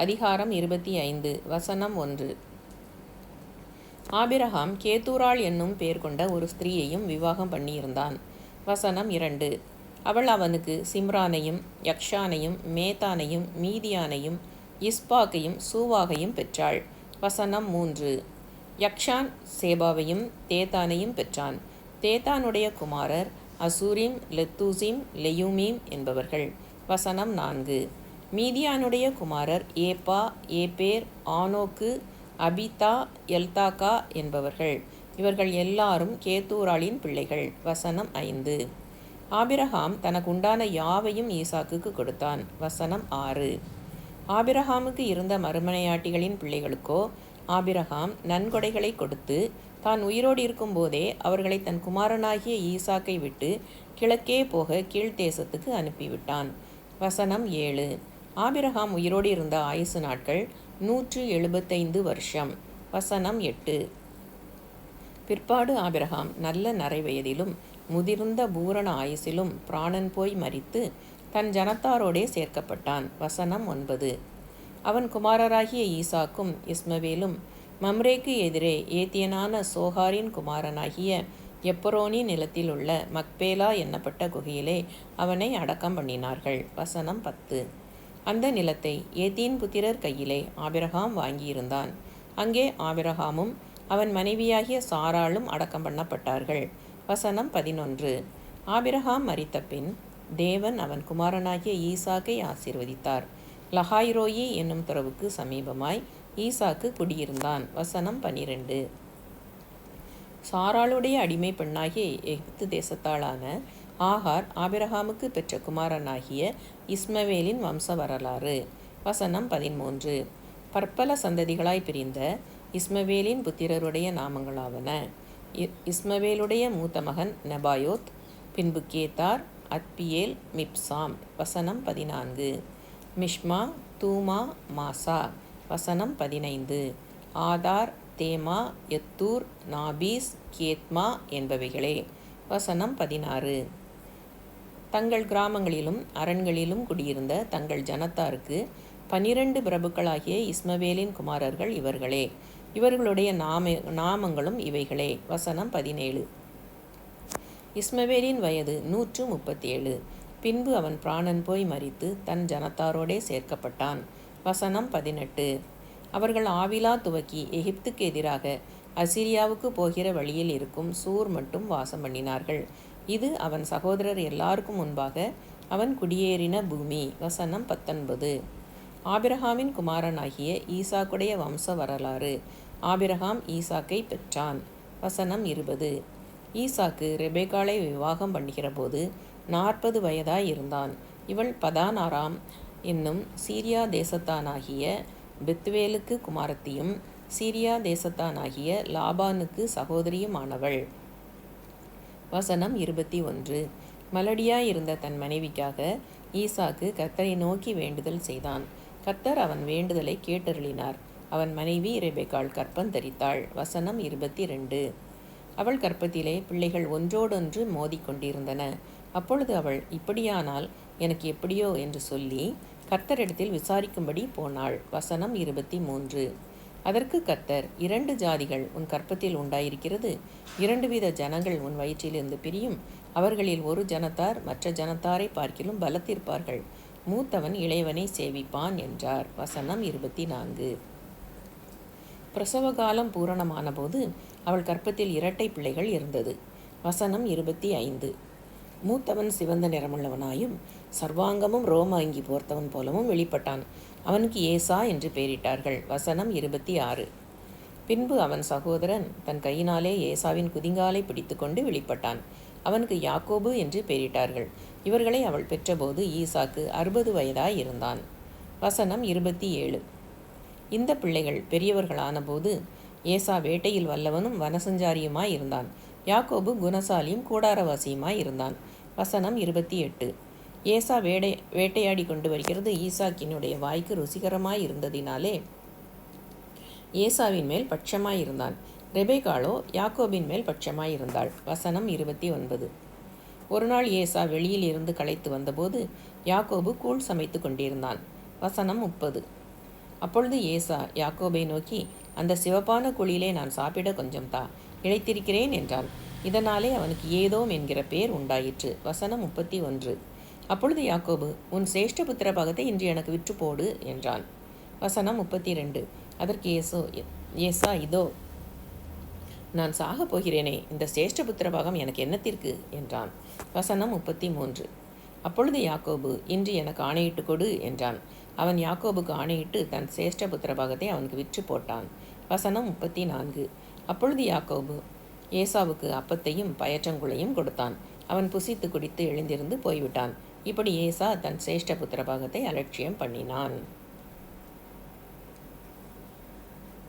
அதிகாரம் 25 வசனம் 1. ஆபிரகாம் கேத்தூராள் என்னும் பேர் கொண்ட ஒரு ஸ்திரீயையும் விவாகம் பண்ணியிருந்தான். வசனம் 2. அவள் அவனுக்கு சிம்ரானையும் யக்ஷானையும் மேத்தானையும் மீதியானையும் இஸ்பாக்கையும் சூவாகையும் பெற்றாள். வசனம் 3. யக்ஷான் சேபாவையும் தேத்தானையும் பெற்றான். தேத்தானுடைய குமாரர் அசூரிம் லெத்தூசிம் லெயுமீம் என்பவர்கள். வசனம் 4. மீதியானுடைய குமாரர் ஏப்பா ஏப்பேர் ஆனோக்கு அபிதா எல்தாக்கா என்பவர்கள். இவர்கள் எல்லாரும் கேத்தூராளின் பிள்ளைகள். வசனம் 5. ஆபிரகாம் தனக்கு உண்டான யாவையும் ஈசாக்குக்கு கொடுத்தான். வசனம் 6. ஆபிரகாமுக்கு இருந்த மறுமனையாட்டிகளின் பிள்ளைகளுக்கோ ஆபிரகாம் நன்கொடைகளை கொடுத்து தான் உயிரோடு இருக்கும்போதே அவர்களை தன் குமாரனாகிய ஈசாக்கை விட்டு கிழக்கே போக கீழ்த்தேசத்துக்கு அனுப்பிவிட்டான். வசனம் 7. ஆபிரகாம் உயிரோடு இருந்த ஆயுசு நாட்கள் 175 வருஷம். வசனம் 8. பிற்பாடு ஆபிரகாம் நல்ல நரைவயதிலும் முதிர்ந்த பூரண ஆயுசிலும் பிராணன் போய் மரித்து தன் ஜனத்தாரோடே சேர்க்கப்பட்டான். வசனம் 9. அவன் குமாரராகிய ஈசாக்கும் இஸ்மவேலும் மம்ரேக்கு எதிரே ஏத்தியனான சோகாரின் குமாரனாகிய எப்பரோனின் நிலத்தில் உள்ள மக்பேலா என்னப்பட்ட குகையிலே அவனை அடக்கம் பண்ணினார்கள். வசனம் 10. அந்த நிலத்தை ஏத்தீன் புத்திரர் கையிலே ஆபிரகாம் வாங்கியிருந்தான். அங்கே ஆபிரகாமும் அவன் மனைவியாகிய சாராளும் அடக்கம் பண்ணப்பட்டார்கள். வசனம் 11. ஆபிரகாம் மரித்த பின் தேவன் அவன் குமாரனாகிய ஈசாக்கை ஆசீர்வதித்தார். லஹாய்ரோயி என்னும் துறவுக்கு சமீபமாய் ஈசாக்கு குடியிருந்தான். வசனம் 12. சாராளுடைய அடிமை பெண்ணாகிய எகிப்து தேசத்தாளான ஆகார் ஆபிரகாமுக்கு பெற்ற குமாரனாகிய இஸ்மவேலின் வம்ச வரலாறு. வசனம் 13. பற்பல சந்ததிகளாய் பிரிந்த இஸ்மவேலின் புத்திரருடைய நாமங்களாவன. இஸ்மவேலுடைய மூத்த மகன் நெபாயோத், பின்பு கேத்தார், அத்பியேல், மிப்சாம். வசனம் 14. மிஷ்மா, தூமா, மாசா. வசனம் 15. ஆதார், தேமா, எத்தூர், நாபீஸ், கேத்மா என்பவைகளே. வசனம் 16. தங்கள் கிராமங்களிலும் அரண்களிலும் குடியிருந்த தங்கள் ஜனத்தாருக்கு 12 பிரபுக்களாகிய இஸ்மவேலின் குமாரர்கள் இவர்களே. இவர்களுடைய நாமங்களும் இவைகளே. வசனம் 17. இஸ்மவேலின் வயது 137. பின்பு அவன் பிராணன் போய் மரித்து தன் ஜனத்தாரோடே சேர்க்கப்பட்டான். வசனம் 18. அவர்கள் ஆவிலா துவக்கி எகிப்துக்கு எதிராக அசிரியாவுக்கு போகிற வழியில் இருக்கும் சூர் மட்டும் வாசம் பண்ணினார்கள். இது அவன் சகோதரர் எல்லாருக்கும் முன்பாக அவன் குடியேறின பூமி. வசனம் 19. ஆபிரகாமின் குமாரனாகிய ஈசாக்குடைய வம்ச வரலாறு. ஆபிரகாம் ஈசாக்கை பெற்றான். வசனம் 20. ஈசாக்கு ரெபேக்காளை விவாகம் பண்ணுகிற போது 40 வயதாய் இருந்தான். இவள் பதான் ஆராம் என்னும் சீரியா தேசத்தானாகிய பெத்துவேலுக்கு குமாரத்தியும் சீரியா தேசத்தானாகிய லாபானுக்கு சகோதரியுமானவள். வசனம் 21. மலடியாயிருந்த தன் மனைவிக்காக ஈசாக்கு கர்த்தரை நோக்கி வேண்டுதல் செய்தான். கர்த்தர் அவன் வேண்டுதலை கேட்டருளினார். அவன் மனைவி ரெபெக்காள் கற்பம் தரித்தாள். வசனம் 22. அவள் கற்பத்திலே பிள்ளைகள் ஒன்றோடொன்று மோதிக்கொண்டிருந்தன. அப்பொழுது அவள், இப்படியானால் எனக்கு எப்படியோ என்று சொல்லி கர்த்தரிடத்தில் விசாரிக்கும்படி போனாள். வசனம் 23. அதற்கு கர்த்தர், 2 ஜாதிகள் உன் கற்பத்தில் உண்டாயிருக்கிறது, 2 வித ஜனங்கள் உன் வயிற்றிலிருந்து பிரியும். அவர்களில் ஒரு ஜனத்தார் மற்ற ஜனத்தாரை பார்க்கிலும் பலத்திருப்பார்கள். மூத்தவன் இளையவனை சேவிப்பான் என்றார். வசனம் 24. பிரசவ காலம் பூரணமான போது அவள் கற்பத்தில் 2 பிள்ளைகள் இருந்தது. வசனம் 25. மூத்தவன் சிவந்த நிறமுள்ளவனாயும் சர்வாங்கமும் ரோம அங்கி போர்த்தவன் போலவும் வெளிப்பட்டான். அவனுக்கு ஏசா என்று பெயரிட்டார்கள். வசனம் 26. பின்பு அவன் சகோதரன் தன் கையினாலே ஏசாவின் குதிங்காலை பிடித்து கொண்டு வெளிப்பட்டான். அவனுக்கு யாக்கோபு என்று பெயரிட்டார்கள். இவர்களை அவள் பெற்றபோது ஈசாக்கு 60 வயதாய் இருந்தான். வசனம் 27. இந்த பிள்ளைகள் பெரியவர்களான போது ஏசா வேட்டையில் வல்லவனும் வனசஞ்சாரியுமாய் இருந்தான். யாக்கோபு குணசாலியும் கூடாரவாசியுமாய் இருந்தான். வசனம் 28. ஏசா வேட்டையாடி கொண்டு வருகிறது ஈசாக்கினுடைய வாய்க்கு ருசிகரமாய் இருந்ததினாலே ஏசாவின் மேல் பட்சமாய் இருந்தான். ரெபேக்காளோ யாக்கோபின் மேல் பட்சமாய் இருந்தாள். வசனம் 29. ஒரு நாள் ஏசா வெளியில் இருந்து களைத்து வந்தபோது யாக்கோபு கூழ் சமைத்து கொண்டிருந்தான். வசனம் 30. அப்பொழுது ஏசா யாக்கோபை நோக்கி, அந்த சிவப்பான குழியிலே நான் சாப்பிட கொஞ்சம் தா, இளைத்திருக்கிறேன் என்றான். இதனாலே அவனுக்கு ஏதோம் என்கிற பேர் உண்டாயிற்று. வசனம் 31. அப்பொழுது யாக்கோபு, உன் சேஷ்ட புத்திர பாகத்தை இன்று எனக்கு விற்று போடு என்றான். வசனம் 32. அதற்கு ஏசா, இதோ நான் சாகப் போகிறேனே, இந்த சேஷ்ட புத்திர பாகம் எனக்கு என்னத்திற்கு என்றான். வசனம் 33. அப்பொழுது யாக்கோபு, இன்று எனக்கு ஆணையிட்டு கொடு என்றான். அவன் யாக்கோபுக்கு ஆணையிட்டு தன் சேஷ்ட புத்திர பாகத்தை அவனுக்கு விற்று போட்டான். வசனம் 34. அப்பொழுது யாக்கோபு ஏசாவுக்கு அப்பத்தையும் பயற்றங்குளையும் கொடுத்தான். அவன் புசித்து குடித்து எழுந்திருந்து போய்விட்டான். இப்படி ஏசா தன் சேஷ்ட புத்திர பாகத்தை அலட்சியம் பண்ணினான்.